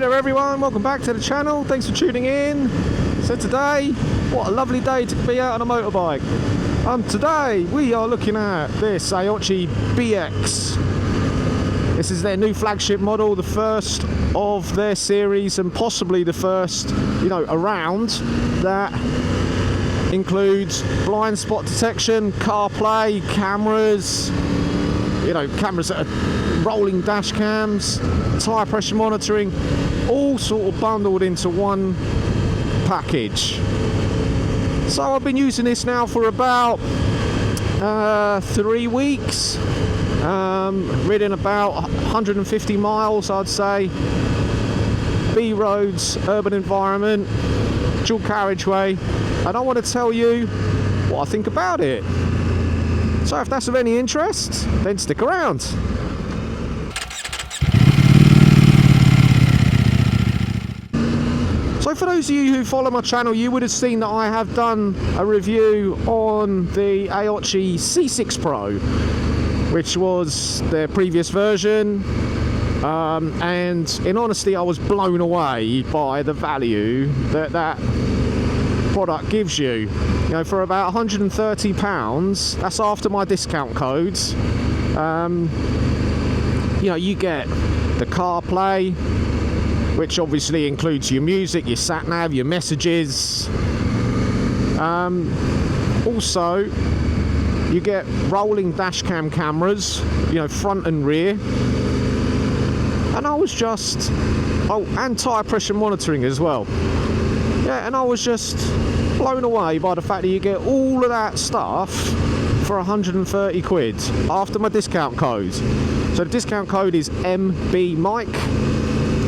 there everyone, welcome back to the channel, thanks for tuning in. So today, what a lovely day to be out on a motorbike. Today we are looking at this Aoocci BX. This is their new flagship model, the first of their series and possibly the first, around that includes blind spot detection, CarPlay, cameras, cameras that are rolling dash cams, tyre pressure monitoring, all sort of bundled into one package. So I've been using this now for about 3 weeks, ridden about 150 miles I'd say, B roads, urban environment, dual carriageway, and I want to tell you what I think about it. So if that's of any interest, then stick around. So for those of you who follow my channel, you would have seen that I have done a review on the Aoocci C6 Pro, which was their previous version, and in honesty I was blown away by the value that product gives you. For about £130, that's after my discount codes. You get the CarPlay, which obviously includes your music, your Sat Nav, your messages. Also, you get rolling dash cam cameras, front and rear. And I was just, and tyre pressure monitoring as well. Yeah, and I was just blown away by the fact that you get all of that stuff for 130 quid after my discount code. So the discount code is MBMike,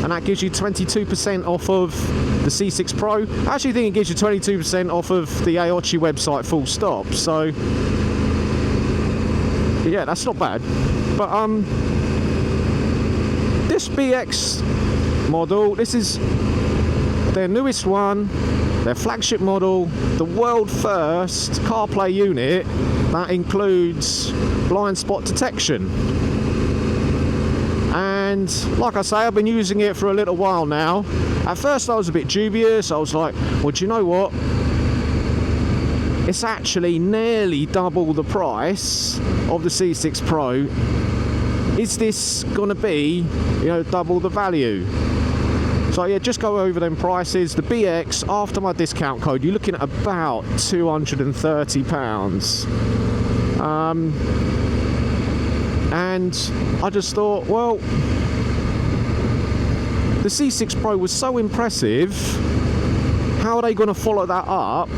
and that gives you 22% off of the C6 Pro. I actually think it gives you 22% off of the Aoocci website full stop. So yeah, that's not bad. But this BX model, this is their newest one, their flagship model, the world first CarPlay unit that includes blind spot detection. And like I say, I've been using it for a little while now. At first I was a bit dubious. I was like, well, do you know what? It's actually nearly double the price of the C6 Pro. Is this going to be, double the value? So yeah, just go over them prices. The BX, after my discount code, you're looking at about £230. And I just thought, well, the C6 Pro was so impressive, how are they going to follow that up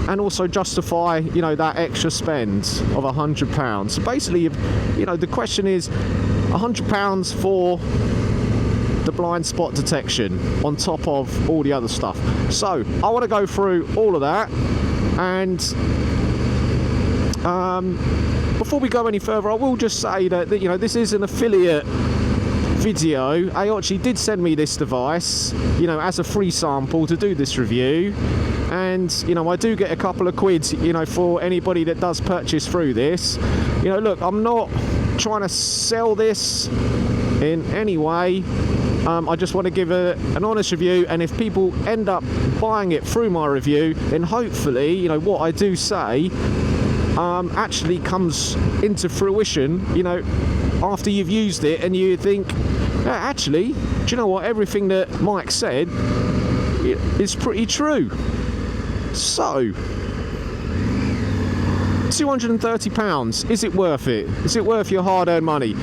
and also justify, that extra spend of £100? So basically, the question is £100 for the blind spot detection on top of all the other stuff. So I want to go through all of that, and before we go any further, I will just say that this is an affiliate video. Aoocci did send me this device, as a free sample to do this review, and I do get a couple of quids, for anybody that does purchase through this. Look, I'm not trying to sell this in any way. I just want to give an honest review, and if people end up buying it through my review, then hopefully, what I do say actually comes into fruition, after you've used it and you think, yeah, actually, do you know what, everything that Mike said is pretty true. So, £230, is it worth it? Is it worth your hard-earned money?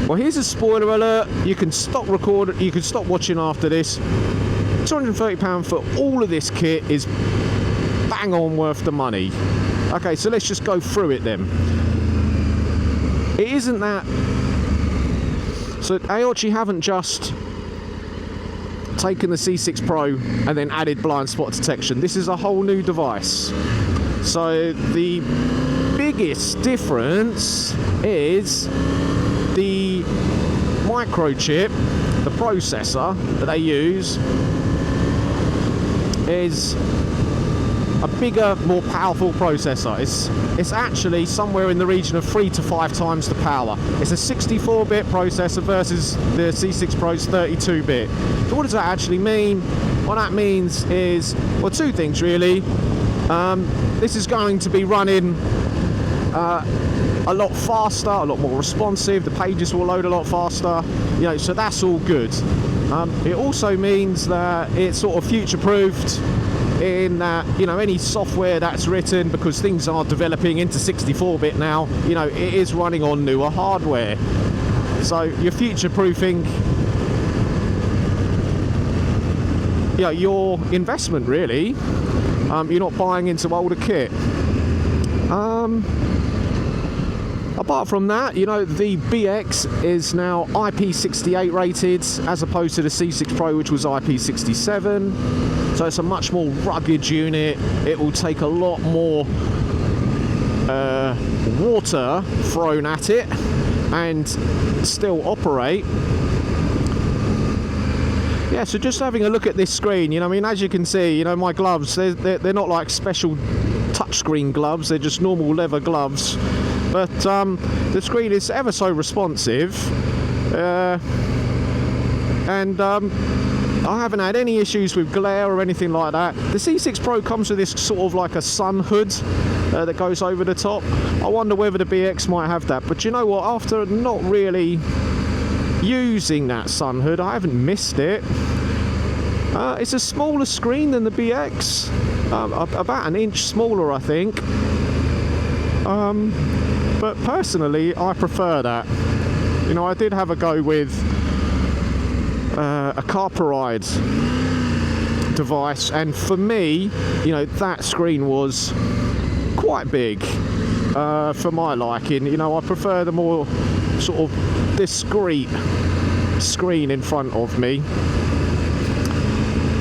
Well, here's a spoiler alert. You can stop recording, you can stop watching after this. £230 for all of this kit is bang on worth the money. Okay, so let's just go through it then. It isn't that... So Aoocci haven't just taken the C6 Pro and then added blind spot detection. This is a whole new device. So the biggest difference is the microchip, the processor that they use, is a bigger, more powerful processor. It's actually somewhere in the region of 3 to 5 times the power. It's a 64-bit processor versus the C6 Pro's 32-bit. So what does that actually mean? What that means is, well, two things really. This is going to be running a lot faster, a lot more responsive. The pages will load a lot faster, you know, so that's all good. It also means that it's sort of future-proofed in that, you know, any software that's written, because things are developing into 64-bit now, you know, it is running on newer hardware. So you're future-proofing, you know, your investment really. You're not buying into older kit. Apart from that, you know, the BX is now IP68 rated as opposed to the C6 Pro, which was IP67. So it's a much more rugged unit. It will take a lot more water thrown at it and still operate. Yeah, so just having a look at this screen, you know, I mean, as you can see, you know, my gloves, they're not like special touchscreen gloves, they're just normal leather gloves. But the screen is ever so responsive, and I haven't had any issues with glare or anything like that. The C6 Pro comes with this sort of like a sun hood that goes over the top. I wonder whether the BX might have that, but you know what, after not really using that sun hood, I haven't missed it. It's a smaller screen than the BX, about an inch smaller I think. But personally, I prefer that. You know, I did have a go with a CarPlay device, and for me, you know, that screen was quite big for my liking. You know, I prefer the more sort of discreet screen in front of me.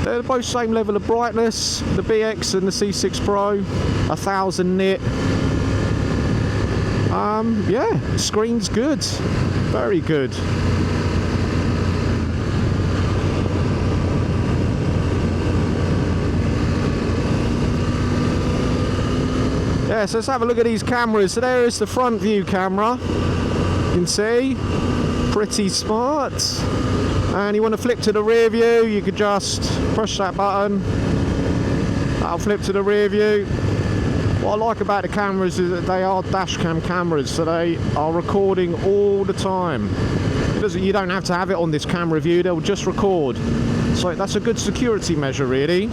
They're both same level of brightness, the BX and the C6 Pro, 1000 nit. Yeah, screen's good, very good. Yeah, so let's have a look at these cameras. So there is the front view camera, you can see, pretty smart. And you want to flip to the rear view, you could just push that button, that'll flip to the rear view. What I like about the cameras is that they are dash cam cameras, so they are recording all the time. You don't have to have it on this camera view, they'll just record. So that's a good security measure really.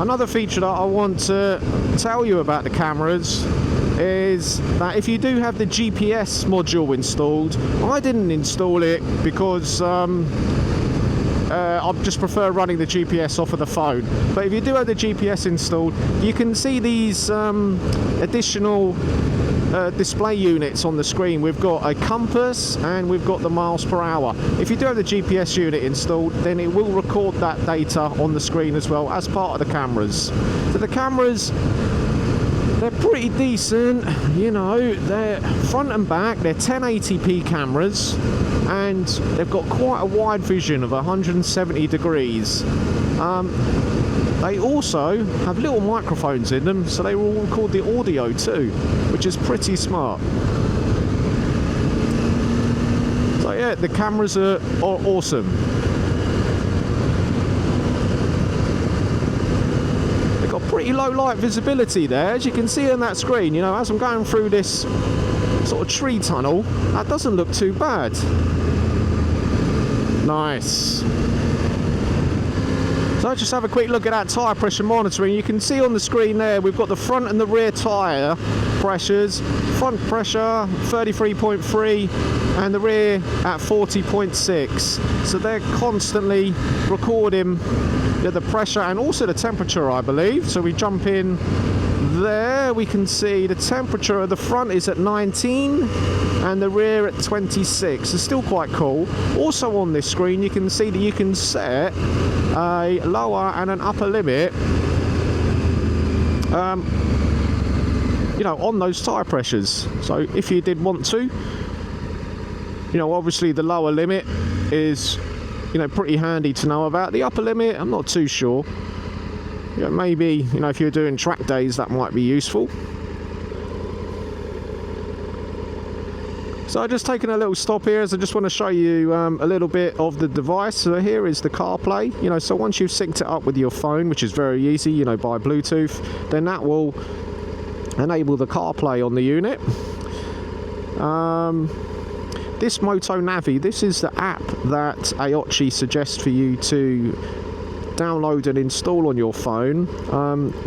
Another feature that I want to tell you about the cameras is that if you do have the GPS module installed, I didn't install it because I just prefer running the GPS off of the phone. But if you do have the GPS installed, you can see these additional display units on the screen. We've got a compass and we've got the miles per hour. If you do have the GPS unit installed, then it will record that data on the screen as well as part of the cameras. So the cameras, they're pretty decent, you know, they're front and back, they're 1080p cameras, and they've got quite a wide vision of 170 degrees. They also have little microphones in them, so they will record the audio too, which is pretty smart. So yeah, the cameras are awesome. They've got pretty low light visibility there, as you can see on that screen. You know, as I'm going through this sort of tree tunnel, that doesn't look too bad. Nice. So let's just have a quick look at that tyre pressure monitoring. You can see on the screen there, we've got the front and the rear tyre pressures. Front pressure 33.3 and the rear at 40.6. So they're constantly recording the pressure and also the temperature, I believe. So we jump in there, we can see the temperature of the front is at 19 and the rear at 26. It's still quite cool. Also on this screen you can see that you can set a lower and an upper limit you know, on those tyre pressures. So if you did want to, you know, obviously the lower limit is you know, pretty handy to know about. The upper limit, I'm not too sure. You know, maybe, you know, if you're doing track days, that might be useful. So I've just taken a little stop here, as I just want to show you a little bit of the device. So here is the CarPlay. You know, so once you've synced it up with your phone, which is very easy, you know, by Bluetooth, then that will enable the CarPlay on the unit. This Moto Navi, this is the app that Aoocci suggests for you to download and install on your phone.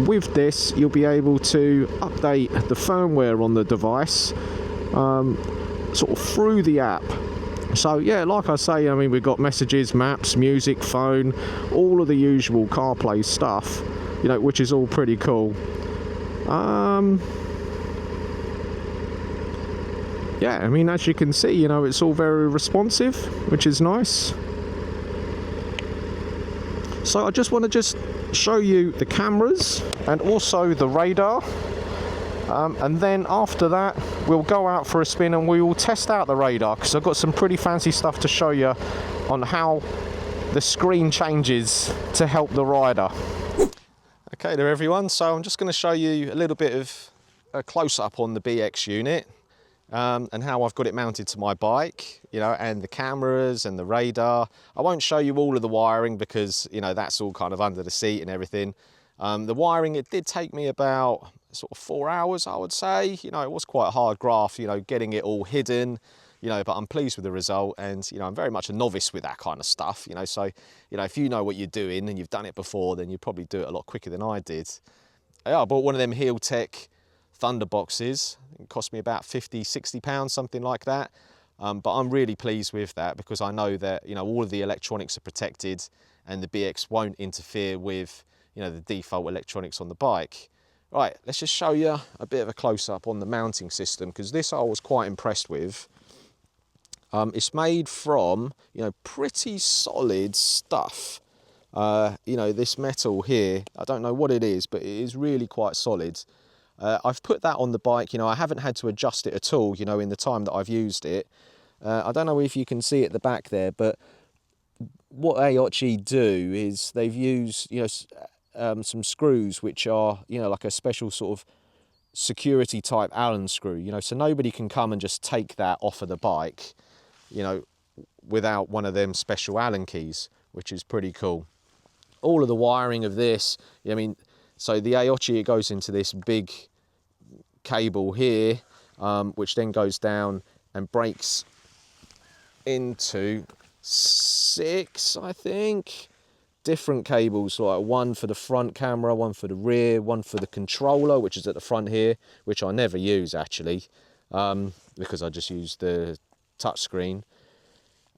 With this, you'll be able to update the firmware on the device sort of through the app. So yeah, like I say, I mean, we've got messages, maps, music, phone, all of the usual CarPlay stuff, you know, which is all pretty cool. Yeah, I mean, as you can see, you know, it's all very responsive, which is nice. So I just want to show you the cameras and also the radar. And then after that, we'll go out for a spin and we will test out the radar, because I've got some pretty fancy stuff to show you on how the screen changes to help the rider. Okay there everyone, so I'm just going to show you a little bit of a close-up on the BX unit and how I've got it mounted to my bike, you know, and the cameras and the radar. I won't show you all of the wiring because, you know, that's all kind of under the seat and everything. The wiring, it did take me about sort of 4 hours, I would say. You know, it was quite a hard graft, you know, getting it all hidden, you know, but I'm pleased with the result. And, you know, I'm very much a novice with that kind of stuff, you know, so, you know, if you know what you're doing and you've done it before, then you probably do it a lot quicker than I did. Yeah, I bought one of them Heel Tech Thunder boxes. It cost me about 50, 60 pounds, something like that. But I'm really pleased with that because I know that, you know, all of the electronics are protected and the BX won't interfere with, you know, the default electronics on the bike. Right, let's just show you a bit of a close-up on the mounting system, because this I was quite impressed with. It's made from, you know, pretty solid stuff. You know, this metal here, I don't know what it is, but it is really quite solid. I've put that on the bike, you know, I haven't had to adjust it at all, you know, in the time that I've used it. I don't know if you can see at the back there, but what Aoocci do is they've used, you know, some screws which are, you know, like a special sort of security type Allen screw, you know, so nobody can come and just take that off of the bike, you know, without one of them special Allen keys, which is pretty cool. All of the wiring of this, I mean, so the Aoocci, it goes into this big cable here, which then goes down and breaks into 6, I think, different cables, like one for the front camera, one for the rear, one for the controller, which is at the front here, which I never use actually, because I just use the touchscreen.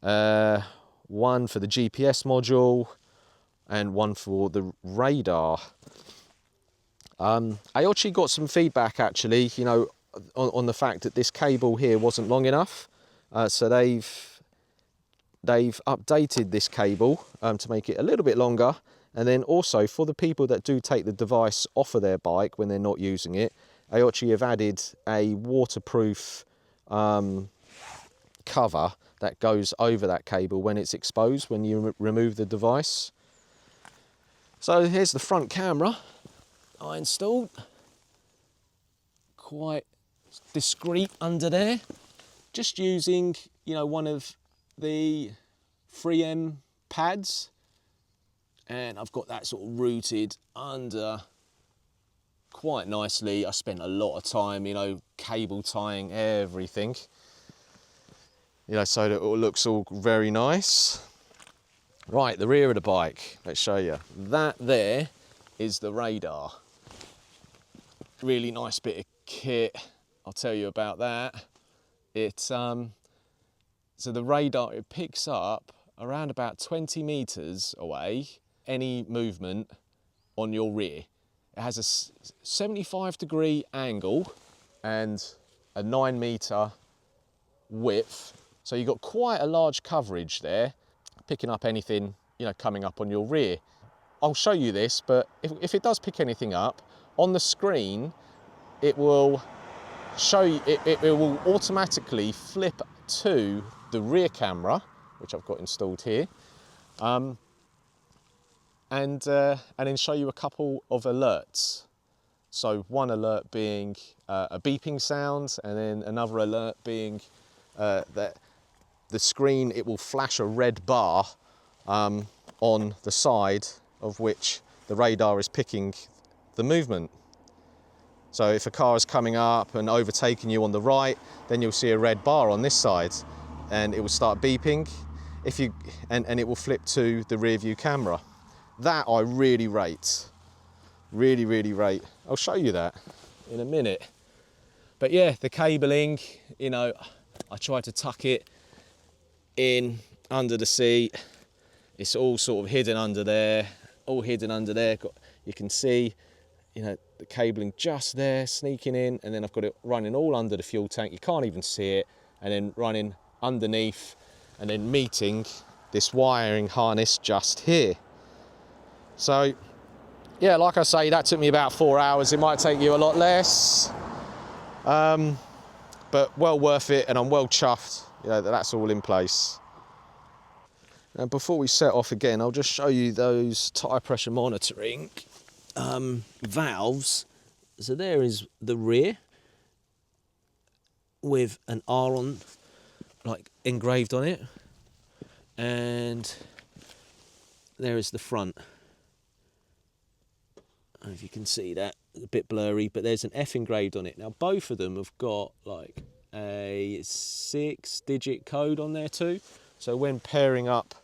One for the GPS module, and one for the radar. Aoocci got some feedback actually, you know, on the fact that this cable here wasn't long enough, so they've updated this cable to make it a little bit longer. And then also for the people that do take the device off of their bike when they're not using it, Aoocci have added a waterproof cover that goes over that cable when it's exposed, when you remove the device. So here's the front camera I installed. Quite discreet under there. Just using, you know, one of the 3M pads, and I've got that sort of routed under quite nicely. I spent a lot of time, you know, cable tying everything, you know, so that it all looks all very nice. Right, the rear of the bike, let's show you. That there is the radar. Really nice bit of kit, I'll tell you about that. So the radar, it picks up around about 20 meters away any movement on your rear. It has a 75-degree angle and a 9-meter width. So you've got quite a large coverage there, picking up anything, you know, coming up on your rear. I'll show you this, but if it does pick anything up, on the screen, it will show you, it will automatically flip to the rear camera, which I've got installed here, and then show you a couple of alerts. So one alert being a beeping sound, and then another alert being that the screen, it will flash a red bar on the side of which the radar is picking the movement. So if a car is coming up and overtaking you on the right, then you'll see a red bar on this side, and it will start beeping. And it will flip to the rear view camera. That I really rate. Really, really rate. I'll show you that in a minute. But yeah, the cabling, you know, I tried to tuck it in under the seat. It's all sort of hidden under there, all hidden under there. You can see, you know, the cabling just there, sneaking in, and then I've got it running all under the fuel tank. You can't even see it, and then running underneath, and then meeting this wiring harness just here. So, yeah, like I say, that took me about 4 hours. It might take you a lot less, but well worth it, and I'm well chuffed, you know, that that's all in place. Now, before we set off again, I'll just show you those tyre pressure monitoring valves. So there is the rear with an R on, like, engraved on it, and there is the front. I don't know if you can see that, a bit blurry, but there's an F engraved on it. Now both of them have got like a 6-digit code on there too. So when pairing up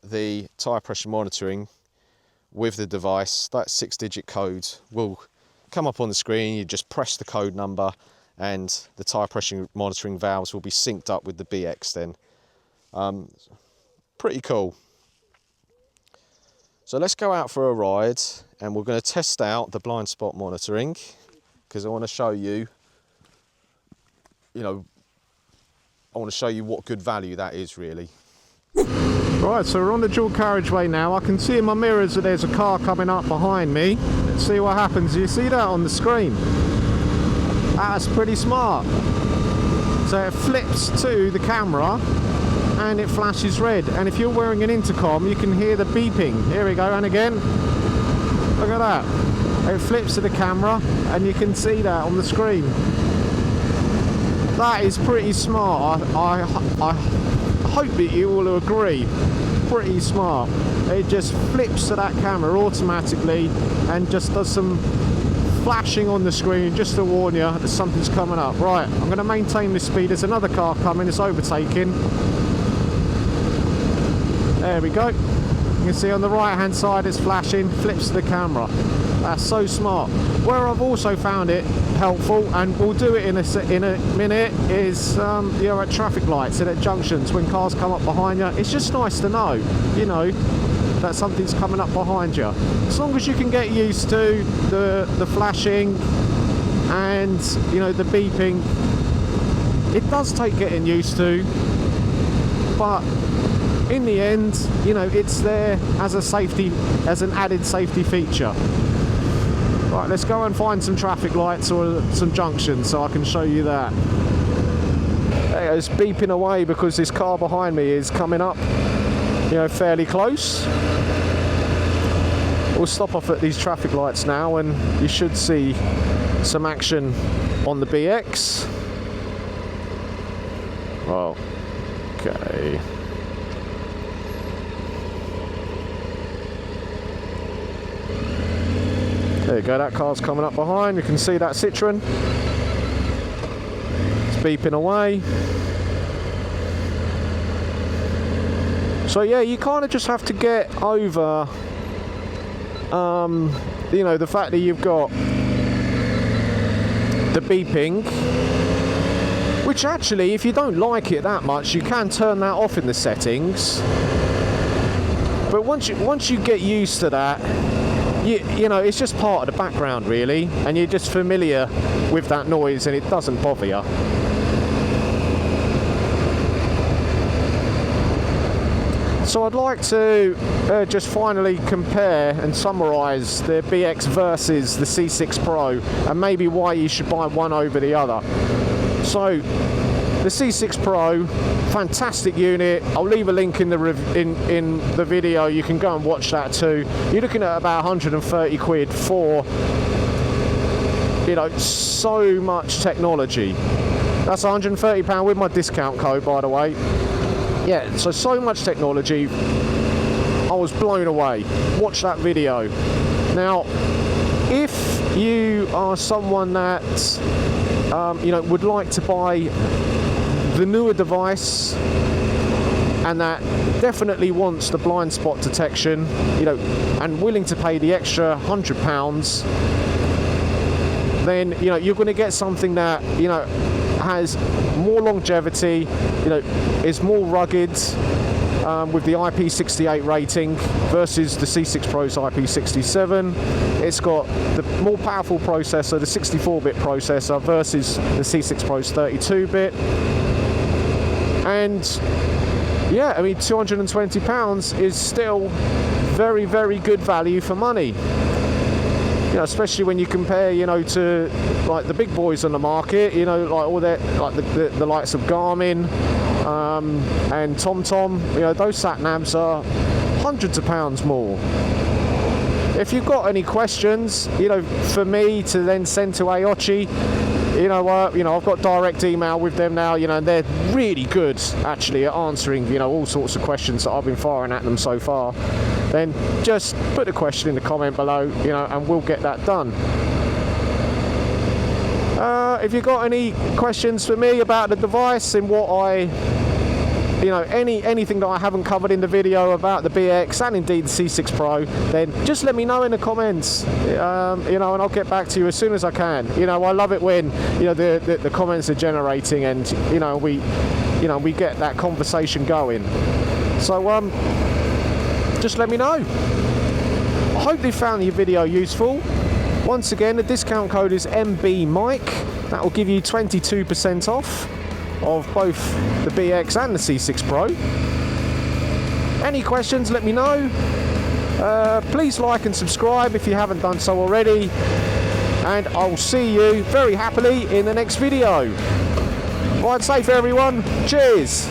the tyre pressure monitoring with the device, that 6-digit code will come up on the screen. You just press the code number and the tyre pressure monitoring valves will be synced up with the BX then. Pretty cool. So let's go out for a ride, and we're going to test out the blind spot monitoring, because I want to show you, I want to show you what good value that is really. Right, so we're on the dual carriageway now. I can see in my mirrors that there's a car coming up behind me. Let's see what happens. You see that on the screen? That's pretty smart. So it flips to the camera and it flashes red, and if you're wearing an intercom you can hear the beeping. Here we go, and again, look at that, it flips to the camera and you can see that on the screen. That is pretty smart. I hope that you will agree. Pretty smart. It just flips to that camera automatically and just does some flashing on the screen just to warn you that something's coming up. Right, I'm going to maintain this speed. There's another car coming, it's overtaking. There we go. You can see on the right hand side it's flashing, flips to the camera. That's so smart. Where I've also found it helpful, and we'll do it in a minute, is at traffic lights and at junctions when cars come up behind you. It's just nice to know, that something's coming up behind you. As long as you can get used to the flashing and the beeping, it does take getting used to, but in the end, it's there as an added safety feature. Right, let's go and find some traffic lights or some junctions so I can show you that. There, it's beeping away because this car behind me is coming up, fairly close. We'll stop off at these traffic lights now and you should see some action on the BX. Oh, okay. There you go, that car's coming up behind. You can see that Citroen. It's beeping away. So yeah, you kind of just have to get over, the fact that you've got the beeping, which actually, if you don't like it that much, you can turn that off in the settings. But once you get used to that, it's just part of the background really, and you're just familiar with that noise and it doesn't bother you. So I'd like to just finally compare and summarise the BX versus the C6 Pro, and maybe why you should buy one over the other. So the C6 Pro, fantastic unit. I'll leave a link in the in the video. You can go and watch that too. You're looking at about 130 quid for, you know, so much technology. That's £130 with my discount code, by the way. Yeah, so much technology. I was blown away. Watch that video. Now, if you are someone that you know, would like to buy the newer device and that definitely wants the blind spot detection, you know, and willing to pay the extra £100, then, you know, you're going to get something that, you know, has more longevity, you know, is more rugged, with the IP68 rating versus the C6 Pro's IP67. It's got the more powerful processor, the 64-bit processor, versus the C6 Pro's 32-bit. And yeah, I mean, £220 is still very, very good value for money. You know, especially when you compare, you know, to like the big boys on the market, you know, like all that, like the likes of Garmin and TomTom. You know, those Sat Navs are hundreds of pounds more. If you've got any questions, you know, for me to then send to Aoocci, you know, I've got direct email with them now, you know, and they're really good actually at answering, you know, all sorts of questions that I've been firing at them so far. Then just put a question in the comment below, you know, and we'll get that done. If you've got any questions for me about the device and what you know, anything that I haven't covered in the video about the BX and indeed the C6 Pro, then just let me know in the comments, you know, and I'll get back to you as soon as I can. You know, I love it when, you know, the comments are generating and, you know, we get that conversation going. So just let me know. I hope you found your video useful. Once again, the discount code is MBMike. That will give you 22% off of both the BX and the C6 Pro. Any questions, let me know. Please like and subscribe if you haven't done so already. And I'll see you very happily in the next video. Ride safe, everyone. Cheers.